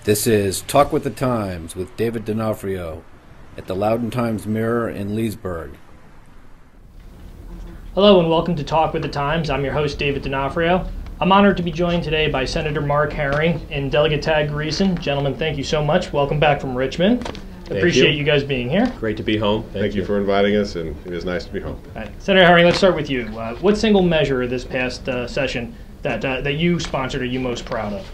This is Talk with the Times with David D'Onofrio at the Loudoun Times-Mirror in Leesburg. Hello and welcome to Talk with the Times. I'm your host, David D'Onofrio. I'm honored to be joined today by Senator Mark Herring and Delegate Tag Greason. Gentlemen, thank you so much. Welcome back from Richmond. Appreciate you guys being here. Great to be home. Thank you for inviting us, and it is nice to be home. Right. Senator Herring, let's start with you. What single measure this past session that you sponsored are you most proud of?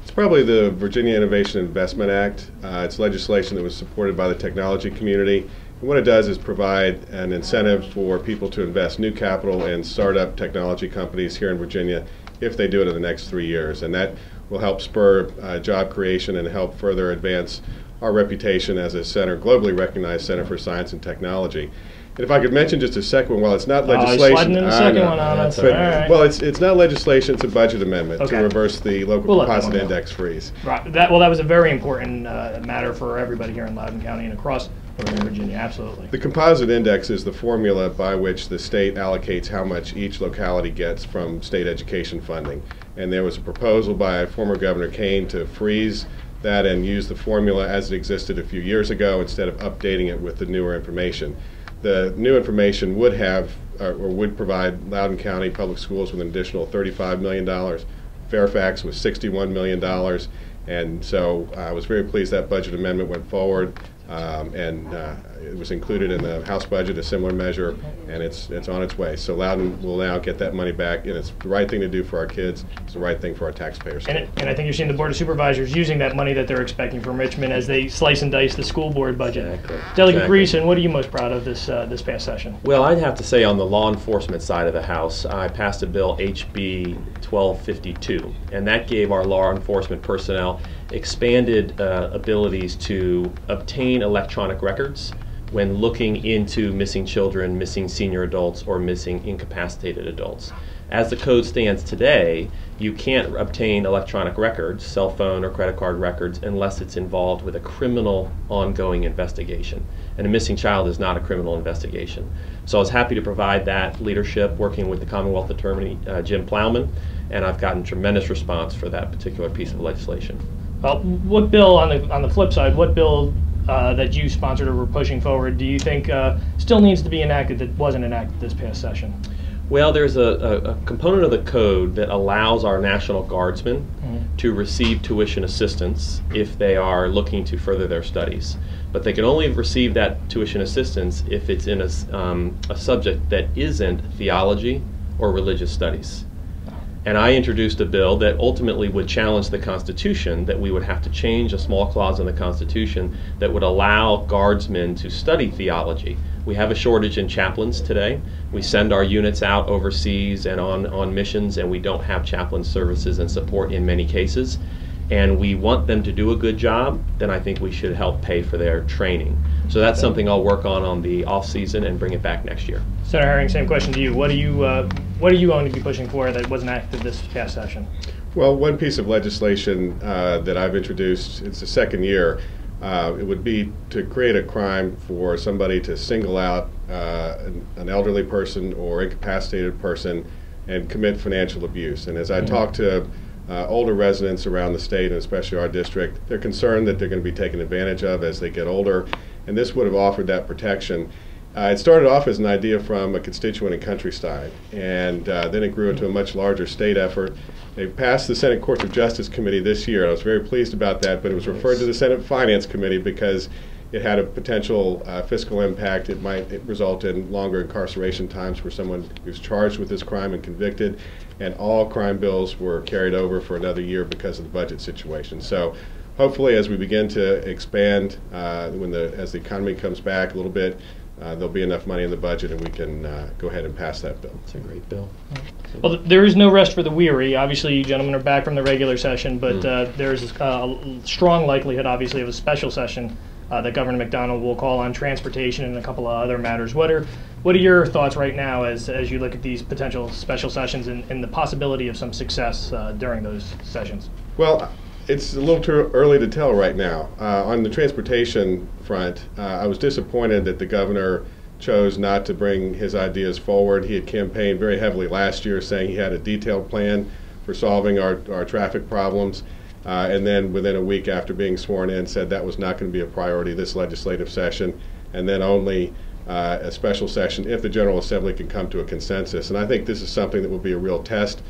It's probably the Virginia Innovation and Investment Act. It's legislation that was supported by the technology community. And what it does is provide an incentive for people to invest new capital in startup technology companies here in Virginia if they do it in the next 3 years. And that will help spur job creation and help further advance our reputation as a globally recognized center for science and technology. And if I could mention just a second one, while it's not legislation, sliding in the second one on us. Right. Well, it's not legislation; it's a budget amendment to reverse the local composite index freeze. Right. That was a very important matter for everybody here in Loudoun County and across Northern Virginia. Absolutely. The composite index is the formula by which the state allocates how much each locality gets from state education funding. And there was a proposal by former Governor Kane to freeze that and use the formula as it existed a few years ago instead of updating it with the newer information. The new information would have or would provide Loudoun County Public Schools with an additional $35 million. Fairfax was $61 million. And so I was very pleased that budget amendment went forward, and it was included in the House budget, a similar measure, and it's on its way. So Loudoun will now get that money back, and it's the right thing to do for our kids. It's the right thing for our taxpayers. And I think you're seeing the Board of Supervisors using that money that they're expecting from Richmond as they slice and dice the school board budget. Exactly. Delegate Greason, what are you most proud of this past session? Well, I'd have to say on the law enforcement side of the House, I passed a bill, HB 1252, and that gave our law enforcement personnel expanded abilities to obtain electronic records when looking into missing children, missing senior adults, or missing incapacitated adults. As the code stands today, you can't obtain electronic records, cell phone or credit card records, unless it's involved with a criminal ongoing investigation. And a missing child is not a criminal investigation. So I was happy to provide that leadership, working with the Commonwealth Attorney, Jim Plowman, and I've gotten tremendous response for that particular piece of legislation. Well, what bill, on the flip side, what bill that you sponsored or were pushing forward do you think still needs to be enacted that wasn't enacted this past session? Well, there's a component of the code that allows our National Guardsmen to receive tuition assistance if they are looking to further their studies. But they can only receive that tuition assistance if it's in a subject that isn't theology or religious studies. And I introduced a bill that ultimately would challenge the Constitution, that we would have to change a small clause in the Constitution that would allow guardsmen to study theology. We have a shortage in chaplains today. We send our units out overseas and on missions, and we don't have chaplain services and support in many cases. And we want them to do a good job, then I think we should help pay for their training. So that's something I'll work on the off season and bring it back next year. Senator Herring, same question to you. What are you going to be pushing for that wasn't acted this past session? Well, one piece of legislation that I've introduced, it's the second year, it would be to create a crime for somebody to single out an elderly person or incapacitated person and commit financial abuse. And as I talk to older residents around the state, and especially our district, they're concerned that they're going to be taken advantage of as they get older, and this would have offered that protection. It started off as an idea from a constituent in Countryside, and then it grew into a much larger state effort. They passed the Senate Courts of Justice Committee this year, and I was very pleased about that, but it was referred to the Senate Finance Committee because it had a potential fiscal impact. It might result in longer incarceration times for someone who's charged with this crime and convicted, and all crime bills were carried over for another year because of the budget situation. So hopefully as we begin to expand, as the economy comes back a little bit, there'll be enough money in the budget and we can go ahead and pass that bill. It's a great bill. Well, there is no rest for the weary. Obviously, you gentlemen are back from the regular session, but there's a strong likelihood, obviously, of a special session that Governor McDonald will call on transportation and a couple of other matters. What are your thoughts right now as you look at these potential special sessions and the possibility of some success during those sessions? Well, it's a little too early to tell right now. On the transportation front, I was disappointed that the governor chose not to bring his ideas forward. He had campaigned very heavily last year saying he had a detailed plan for solving our traffic problems. and then within a week after being sworn in said that was not going to be a priority this legislative session, and then only a special session if the General Assembly can come to a consensus. And I think this is something that will be a real test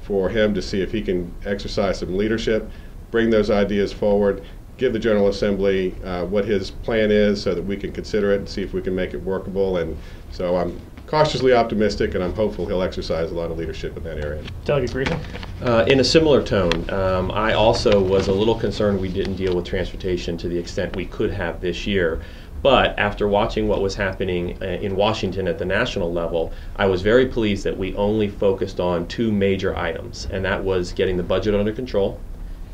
for him to see if he can exercise some leadership, bring those ideas forward, give the General Assembly what his plan is so that we can consider it and see if we can make it workable. And so I'm cautiously optimistic, and I'm hopeful he'll exercise a lot of leadership in that area. Delegate Greason? In a similar tone, I also was a little concerned we didn't deal with transportation to the extent we could have this year. But after watching what was happening in Washington at the national level, I was very pleased that we only focused on two major items, and that was getting the budget under control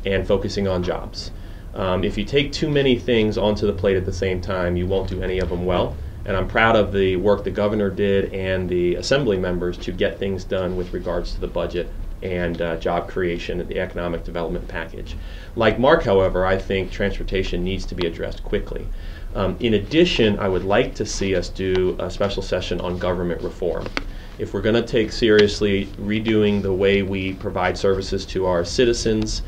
and focusing on jobs. If you take too many things onto the plate at the same time, you won't do any of them well. And I'm proud of the work the governor did and the assembly members to get things done with regards to the budget and job creation and the economic development package. Like Mark, however, I think transportation needs to be addressed quickly. In addition, I would like to see us do a special session on government reform. If we're going to take seriously redoing the way we provide services to our citizens,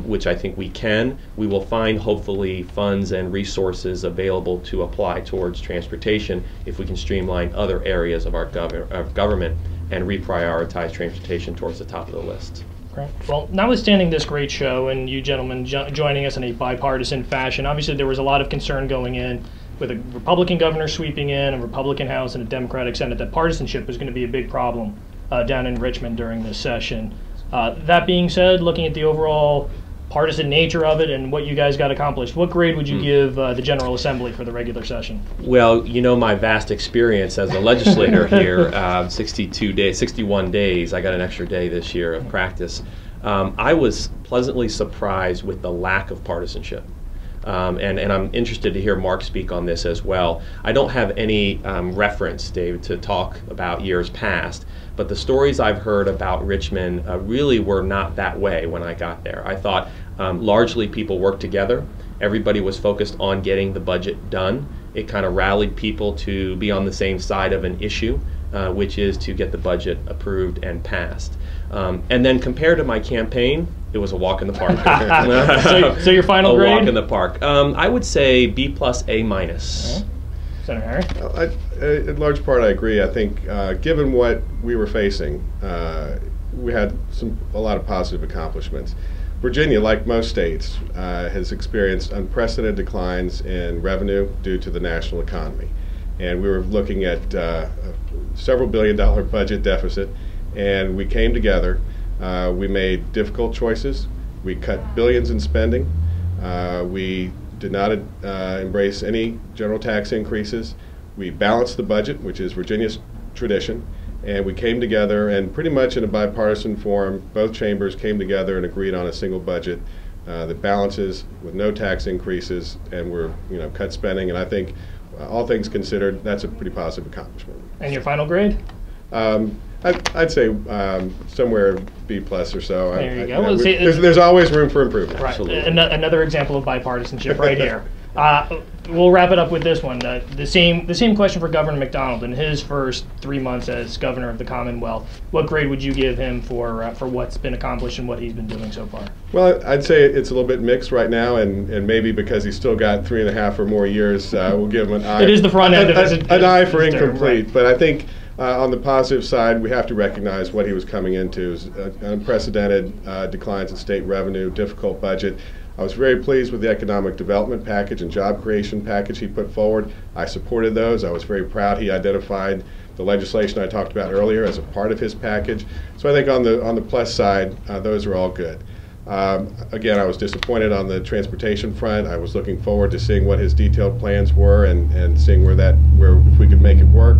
which I think we can, we will find hopefully funds and resources available to apply towards transportation if we can streamline other areas of our government and reprioritize transportation towards the top of the list. Great. Well, notwithstanding this great show and you gentlemen joining us in a bipartisan fashion, obviously there was a lot of concern going in with a Republican governor sweeping in, a Republican House, and a Democratic Senate that partisanship was going to be a big problem down in Richmond during this session. That being said, looking at the overall partisan nature of it and what you guys got accomplished, what grade would you give the General Assembly for the regular session? Well, you know my vast experience as a legislator here, 61 days. I got an extra day this year of practice. I was pleasantly surprised with the lack of partisanship. And I'm interested to hear Mark speak on this as well. I don't have any reference, Dave, to talk about years past, but the stories I've heard about Richmond really were not that way when I got there. I thought largely people worked together. Everybody was focused on getting the budget done. It kind of rallied people to be on the same side of an issue, which is to get the budget approved and passed. And then compared to my campaign, it was a walk in the park. so your final grade? A walk in the park. I would say B plus A minus. Okay. Senator Harry? In large part, I agree. I think given what we were facing, we had a lot of positive accomplishments. Virginia, like most states, has experienced unprecedented declines in revenue due to the national economy. And we were looking at several $billion budget deficit, and we came together. We made difficult choices. We cut billions in spending. We did not embrace any general tax increases. We balanced the budget, which is Virginia's tradition, and we came together and pretty much in a bipartisan forum, both chambers came together and agreed on a single budget that balances with no tax increases, and we're cut spending. And I think all things considered, that's a pretty positive accomplishment. And your final grade? I'd say somewhere B plus or so. There you go. There's always room for improvement. Right. Absolutely. Another example of bipartisanship right here. We'll wrap it up with this one. The same question for Governor McDonald. In his first 3 months as governor of the Commonwealth, what grade would you give him for what's been accomplished and what he's been doing so far? Well, I'd say it's a little bit mixed right now, and maybe because he's still got 3.5 or more years, we'll give him an I. It is the front end of an I for incomplete, right. But I think on the positive side, we have to recognize what he was coming into, unprecedented declines in state revenue, difficult budget. I was very pleased with the economic development package and job creation package he put forward. I supported those. I was very proud he identified the legislation I talked about earlier as a part of his package. So I think on the plus side, those are all good. Again, I was disappointed on the transportation front. I was looking forward to seeing what his detailed plans were and seeing where if we could make it work.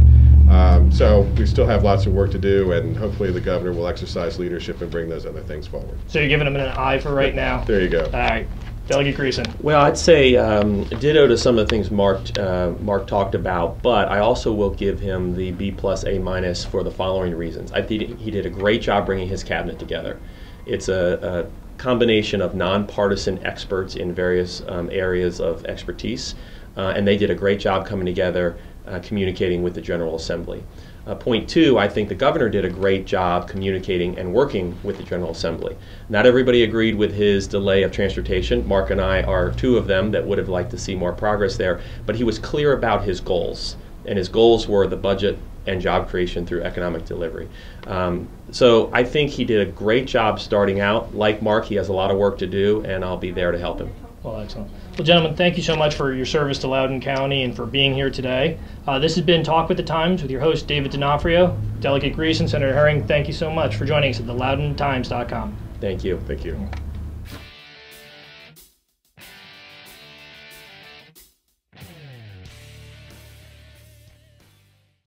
So we still have lots of work to do, and hopefully the governor will exercise leadership and bring those other things forward. So you're giving him an I for right now? There you go. All right. Delegate Greason. Well, I'd say ditto to some of the things Mark talked about, but I also will give him the B plus A minus for the following reasons. I think he did a great job bringing his cabinet together. It's a combination of nonpartisan experts in various areas of expertise, and they did a great job coming together, communicating with the General Assembly. point two, I think the governor did a great job communicating and working with the General Assembly. Not everybody agreed with his delay of transportation. Mark and I are two of them that would have liked to see more progress there, but he was clear about his goals, and his goals were the budget and job creation through economic delivery. So I think he did a great job starting out. Like Mark, he has a lot of work to do, and I'll be there to help him. Well, excellent. Well, gentlemen, thank you so much for your service to Loudoun County and for being here today. This has been Talk with the Times with your host, David D'Onofrio. Delegate Greason, Senator Herring, thank you so much for joining us at the LoudounTimes.com. Thank you. Thank you.